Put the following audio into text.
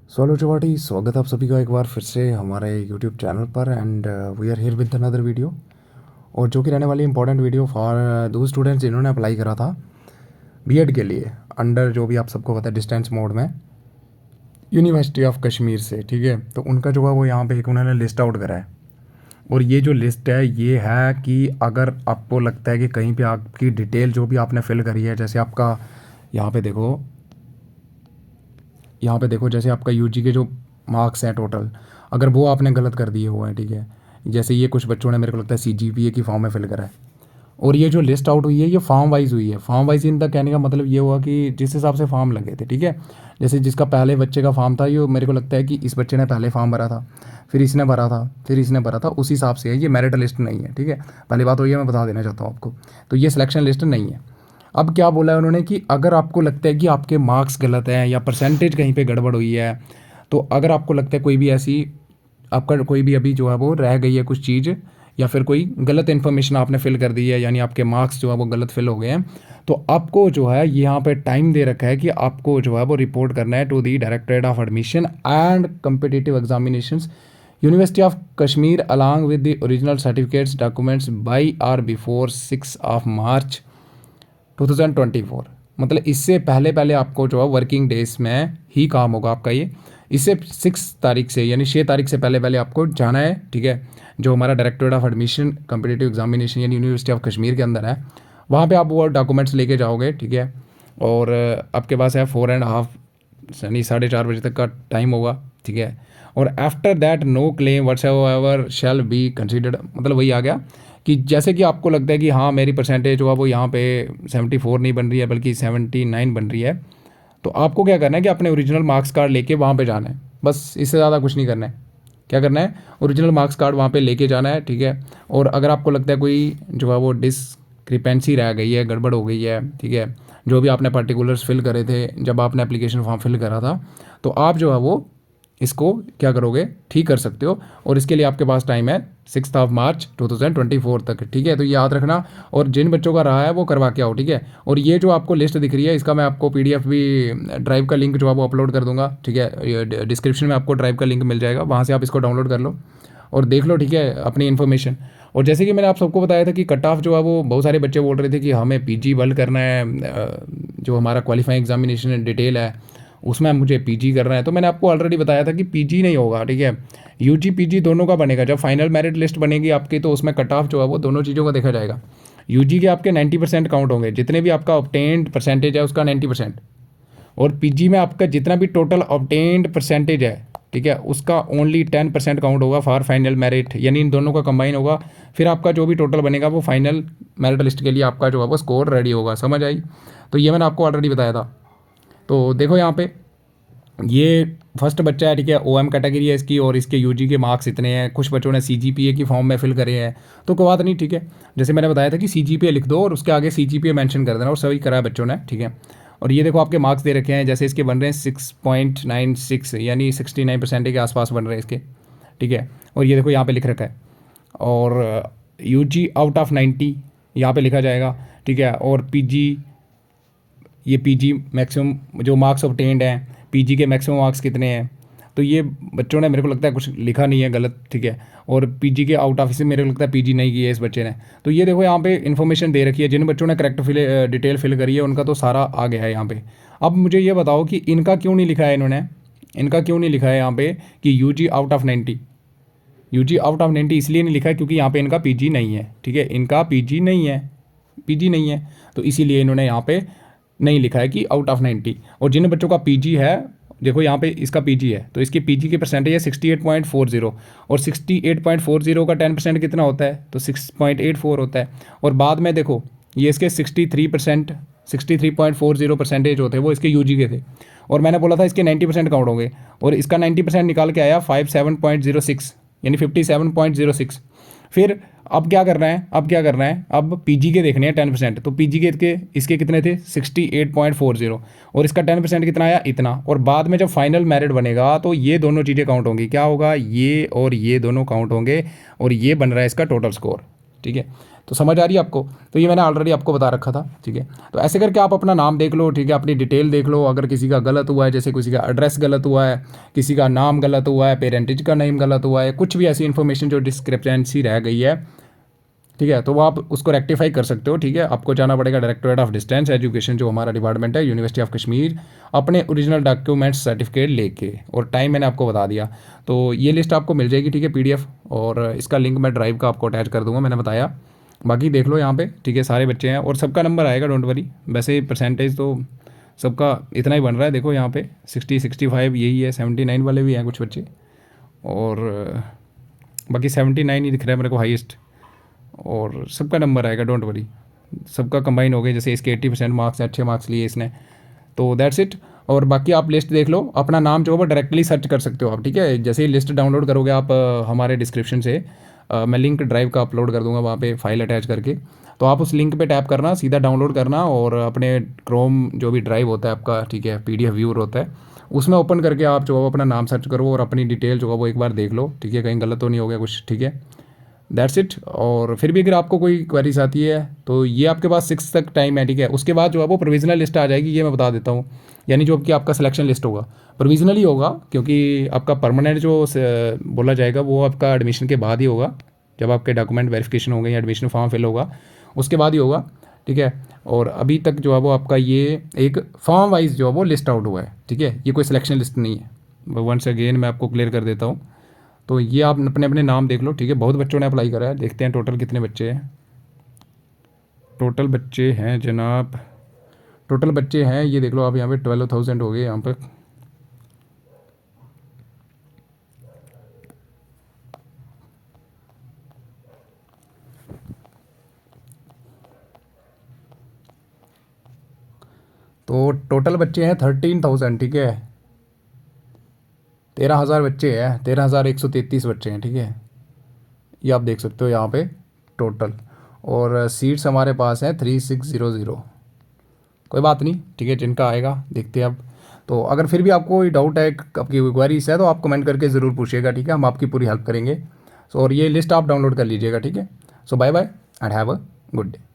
Hello Chowpatty, स्वागत है आप सभी का एक बार फिर से हमारे यूट्यूब चैनल पर। And we are here with another video, और जो कि रहने वाली इंपॉर्टेंट वीडियो फॉर दो स्टूडेंट्स जिन्होंने अप्लाई करा था बीएड के लिए अंडर, जो भी आप सबको पता है, डिस्टेंस मोड में यूनिवर्सिटी ऑफ कश्मीर से। ठीक है, तो उनका जो है वो यहाँ पे एक उन्होंने लिस्ट आउट करा है। और ये जो लिस्ट है ये है कि अगर आपको लगता है कि कहीं पे आपकी डिटेल जो भी आपने फिल करी है, जैसे आपका यहाँ पे देखो, जैसे आपका यूजी के जो मार्क्स हैं टोटल, अगर वो आपने गलत कर दिए हुए हैं, ठीक है, जैसे ये कुछ बच्चों ने मेरे को लगता है सीजीपीए की फॉर्म में फिल करा है। और ये जो लिस्ट आउट हुई है ये फॉर्म वाइज हुई है। फॉर्म वाइज इन द कहने का मतलब ये हुआ कि जिस हिसाब से फॉर्म लगे थे, ठीक है, जैसे जिसका पहले बच्चे का फॉर्म था, ये मेरे को लगता है कि इस बच्चे ने पहले फॉर्म भरा था, फिर इसने भरा था, फिर इसने भरा था, उस हिसाब से है। ये मेरिट लिस्ट नहीं है, ठीक है, पहली बात तो ये मैं बता देना चाहता हूँ आपको। तो ये सिलेक्शन लिस्ट नहीं है। अब क्या बोला है उन्होंने कि अगर आपको लगता है कि आपके मार्क्स गलत हैं या परसेंटेज कहीं पे गड़बड़ हुई है, तो अगर आपको लगता है कोई भी ऐसी आपका कोई भी अभी जो है वो रह गई है कुछ चीज़, या फिर कोई गलत इन्फॉर्मेशन आपने फिल कर दी है, यानी आपके मार्क्स जो है वो गलत फिल हो गए हैं, तो आपको जो है यहाँ पे टाइम दे रखा है कि आपको जो है वो रिपोर्ट करना है to the directorate of admission and competitive examinations, university of Kashmir, along with the original certificates documents by or before 6 March 2024। मतलब इससे पहले पहले आपको जो है वर्किंग डेज में ही काम होगा आपका ये। इससे 6 तारीख से, यानी 6 तारीख से पहले पहले आपको जाना है, ठीक है, जो हमारा directorate of admission competitive examination यानी यूनिवर्सिटी ऑफ कश्मीर के अंदर है, वहाँ पे आप वो डॉक्यूमेंट्स लेके जाओगे, ठीक है। और आपके पास है 4.5 यानी 4:30 बजे तक का टाइम होगा, ठीक है। और after that no claim whatsoever shall be considered. मतलब वही आ गया कि जैसे कि आपको लगता है कि हाँ मेरी परसेंटेज जो है वो यहाँ पे 74 नहीं बन रही है बल्कि 79 बन रही है, तो आपको क्या करना है कि अपने ओरिजिनल मार्क्स कार्ड लेके वहाँ पे जाना है। बस इससे ज़्यादा कुछ नहीं करना है। क्या करना है, ओरिजिनल मार्क्स कार्ड वहाँ पे लेके जाना है, ठीक है। और अगर आपको लगता है कोई जो है वो डिस्क्रिपेंसी रह गई है, गड़बड़ हो गई है, ठीक है, जो भी आपने पर्टिकुलर्स फिल करे थे जब आपने एप्लीकेशन फॉर्म फिल करा था, तो आप जो है वो इसको क्या करोगे, ठीक कर सकते हो। और इसके लिए आपके पास टाइम है 6 मार्च 2024 तक, ठीक है। तो ये याद रखना, और जिन बच्चों का रहा है वो करवा के आओ, ठीक है। और ये जो आपको लिस्ट दिख रही है इसका मैं आपको पीडीएफ भी, ड्राइव का लिंक जो है वो अपलोड कर दूंगा, ठीक है। डिस्क्रिप्शन में आपको ड्राइव का लिंक मिल जाएगा, वहाँ से आप इसको डाउनलोड कर लो और देख लो, ठीक है, अपनी इन्फॉर्मेशन। और जैसे कि मैंने आप सबको बताया था कि कट ऑफ जो है वो बहुत सारे बच्चे बोल रहे थे कि हमें पीजी वर्ल्ड करना है, जो हमारा क्वालिफाइंग एग्जामिनेशन डिटेल है उसमें मुझे पीजी करना है। तो मैंने आपको ऑलरेडी बताया था कि पीजी नहीं होगा, ठीक है, यूजी पीजी दोनों का बनेगा। जब फाइनल मेरिट लिस्ट बनेगी आपकी तो उसमें कट ऑफ जो है वो दोनों चीज़ों का देखा जाएगा। यूजी के आपके 90% काउंट होंगे, जितने भी आपका ऑब्टेन्ड परसेंटेज है उसका 90%। और पीजी में आपका जितना भी टोटल ऑब्टेन्ड परसेंटेज है, ठीक है, उसका ओनली 10% काउंट होगा फॉर फाइनल मेरिट, यानी इन दोनों का कंबाइन होगा। फिर आपका जो भी टोटल बनेगा वो फाइनल मेरिट लिस्ट के लिए आपका जो है वो स्कोर रेडी होगा। समझ आई? तो ये मैंने आपको ऑलरेडी बताया था। तो देखो यहाँ पे ये फर्स्ट बच्चा है, ठीक है, ओएम कैटेगरी है इसकी, और इसके यूजी के मार्क्स इतने हैं। कुछ बच्चों ने सीजीपीए की फॉर्म में फिल करे हैं, तो कोई बात नहीं, ठीक है। जैसे मैंने बताया था कि सीजीपीए लिख दो और उसके आगे सीजीपीए मेंशन कर देना, और सभी करा है बच्चों ने, ठीक है। और ये देखो आपके मार्क्स दे रखे हैं, जैसे इसके बन रहे हैं 6.96 यानी 69% के आसपास बन रहे हैं इसके, ठीक है। और ये देखो यहाँ पे लिख रखा है, और यूजी आउट ऑफ 90 यहाँ पे लिखा जाएगा, ठीक है। और पीजी, ये पीजी मैक्सिमम जो मार्क्स ऑब्टेन्ड हैं, पीजी के मैक्सिमम मार्क्स कितने हैं, तो ये बच्चों ने मेरे को लगता है कुछ लिखा नहीं है गलत, ठीक है। और पीजी के आउट ऑफ, इसे मेरे को लगता है पीजी नहीं की है इस बच्चे ने। तो ये देखो यहाँ पे इन्फॉर्मेशन दे रखी है, जिन बच्चों ने करेक्ट डिटेल फिल करी है उनका तो सारा आ गया है यहाँ पे। अब मुझे ये बताओ कि इनका क्यों नहीं लिखा है, इनका क्यों नहीं लिखा है यहाँ पे कि UG out of 90। UG out of 90 इसलिए नहीं लिखा है क्योंकि यहाँ पे इनका पीजी नहीं है, ठीक है, इनका पीजी नहीं है, पीजी नहीं है, तो इसीलिए इन्होंने यहाँ पे नहीं लिखा है कि आउट ऑफ 90। और जिन बच्चों का पीजी है, देखो यहाँ पे इसका पीजी है, तो इसकी पीजी की परसेंटेज है 68.40, और 68.40 का 10% कितना होता है, तो 6.84 होता है। और बाद में देखो ये इसके 63.40 परसेंटेज होते हैं वो इसके यूजी के थे, और मैंने बोला था इसके 90% काउंट होंगे, और इसका 90% निकाल के आया 57.06 यानी 57.06। फिर अब क्या करना है, अब पीजी के देखने हैं 10%, तो पीजी के इसके कितने थे 68.40, और इसका 10% कितना आया, इतना। और बाद में जब फाइनल मेरिट बनेगा तो ये दोनों चीज़ें काउंट होंगी, क्या होगा, ये और ये दोनों काउंट होंगे, और ये बन रहा है इसका टोटल स्कोर, ठीक है। तो समझ आ रही है आपको? तो ये मैंने ऑलरेडी आपको बता रखा था, ठीक है। तो ऐसे करके आप अपना नाम देख लो, ठीक है, अपनी डिटेल देख लो। अगर किसी का गलत हुआ है, जैसे किसी का एड्रेस गलत हुआ है, किसी का नाम गलत हुआ है, पेरेंटेज का नेम गलत हुआ है, कुछ भी ऐसी इन्फॉर्मेशन जो डिस्क्रिपेंसी रह गई है, ठीक है, तो वो आप उसको रेक्टिफाई कर सकते हो, ठीक है। आपको जाना पड़ेगा डायरेक्टोरेट ऑफ डिस्टेंस एजुकेशन, जो हमारा डिपार्टमेंट है, यूनिवर्सिटी ऑफ कश्मीर, अपने ओरिजिनल डॉक्यूमेंट्स सर्टिफिकेट लेके, और टाइम मैंने आपको बता दिया। तो ये लिस्ट आपको मिल जाएगी, ठीक है, पीडीएफ, और इसका लिंक मैं ड्राइव का आपको अटैच कर दूंगा, मैंने बताया। बाकी देख लो यहाँ पे, ठीक है, सारे बच्चे हैं और सबका नंबर आएगा, डोंट वरी। वैसे परसेंटेज तो सबका इतना ही बन रहा है, देखो यहाँ पे 60 65 यही है, 79 वाले भी हैं कुछ बच्चे, और बाकी 79 ही दिख रहा है मेरे को हाईएस्ट, और सबका नंबर आएगा, डोंट वरी। सबका कंबाइन हो गया, जैसे इसके 80% मार्क्स हैं, अच्छे मार्क्स लिए इसने, तो दैट्स इट। और बाकी आप लिस्ट देख लो, अपना नाम जो है वो डायरेक्टली सर्च कर सकते हो आप, ठीक है। जैसे ही लिस्ट डाउनलोड करोगे आप हमारे डिस्क्रिप्शन से, मैं लिंक ड्राइव का अपलोड कर दूंगा वहाँ पे फाइल अटैच करके, तो आप उस लिंक पे टैप करना, सीधा डाउनलोड करना, और अपने क्रोम जो भी ड्राइव होता है आपका, ठीक है, पीडीएफ व्यूअर होता है, उसमें ओपन करके आप जो है अपना नाम सर्च करो और अपनी डिटेल जो है वो एक बार देख लो, ठीक है, कहीं गलत तो नहीं हो गया कुछ, ठीक है। That's it. और फिर भी अगर आपको कोई क्वेरीज आती है तो ये आपके पास 6 तक टाइम है, ठीक है। उसके बाद जो है वो प्रोविजनल लिस्ट आ जाएगी, ये मैं बता देता हूँ, यानी जो कि आपका सिलेक्शन लिस्ट होगा प्रोविजनल ही होगा, क्योंकि आपका परमानेंट जो बोला जाएगा वो आपका एडमिशन के बाद ही होगा, जब आपके डॉक्यूमेंट वेरिफिकेशन होंगे या एडमिशन फॉर्म फिल होगा उसके बाद ही होगा, ठीक है। और अभी तक जो है वो आपका ये एक फॉर्म वाइज जो है वो लिस्ट आउट हुआ है, ठीक है, ये कोई सिलेक्शन लिस्ट नहीं है। वंस अगेन मैं आपको क्लियर कर देता हूँ। तो ये आप अपने अपने नाम देख लो, ठीक है। बहुत बच्चों ने अप्लाई करा है, देखते हैं टोटल कितने बच्चे हैं। टोटल बच्चे हैं जनाब, टोटल बच्चे हैं, ये देख लो आप, यहाँ पे 12,000 हो गए यहाँ पर। तो टोटल बच्चे हैं 13,000, ठीक है। 13,000 बच्चे हैं, 13,133 बच्चे हैं, ठीक है। ये आप देख सकते हो यहाँ पे टोटल, और सीट्स हमारे पास हैं 3600। कोई बात नहीं, ठीक है, जिनका आएगा देखते हैं अब। तो अगर फिर भी आपको कोई डाउट है, आपकी कोई क्वेरीज है, तो आप कमेंट करके ज़रूर पूछिएगा, ठीक है, हम आपकी पूरी हेल्प करेंगे। सो और ये लिस्ट आप डाउनलोड कर लीजिएगा, ठीक है। So bye bye and have a good day.